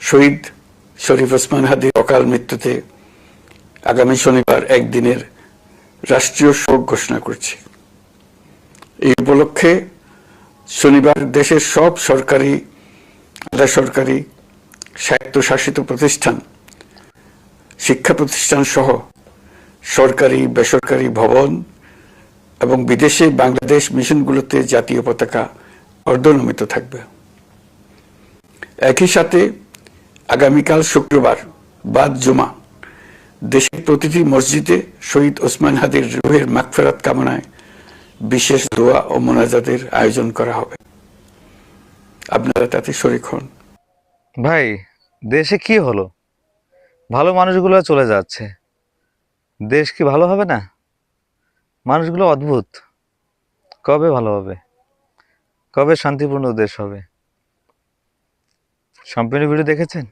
শহীদ শরীফ ওসমান হাদির অকাল মৃত্যুতে আগামী শনিবার একদিনের রাষ্ট্রীয় শোক ঘোষণা করছি। এই উপলক্ষে শনিবার দেশের সব সরকারি, আধা সরকারি, স্বায়ত্তশাসিত প্রতিষ্ঠান, শিক্ষা প্রতিষ্ঠান সহ সরকারি বেসরকারি ভবন এবং বিদেশে বাংলাদেশ মিশনগুলোতে জাতীয় পতাকা অর্ধনমিত থাকবে। একই সাথে আগামীকাল শুক্রবার বাদ জুমা দেশের প্রতিটি মসজিদে শহীদ ওসমান হাদির রুহের মাগফিরাত কামনায় বিশেষ দোয়া ও মোনাজাতের আয়োজন করা হবে। আপনারা তাতে শরীক হন। ভাই, দেশে কি হলো? ভালো মানুষগুলো চলে যাচ্ছে, দেশ কি ভালো হবে না? মানুষগুলো অদ্ভুত। কবে ভালো হবে? কবে শান্তিপূর্ণ দেশ হবে? সম্পূর্ণ ভিডিও দেখেছেন?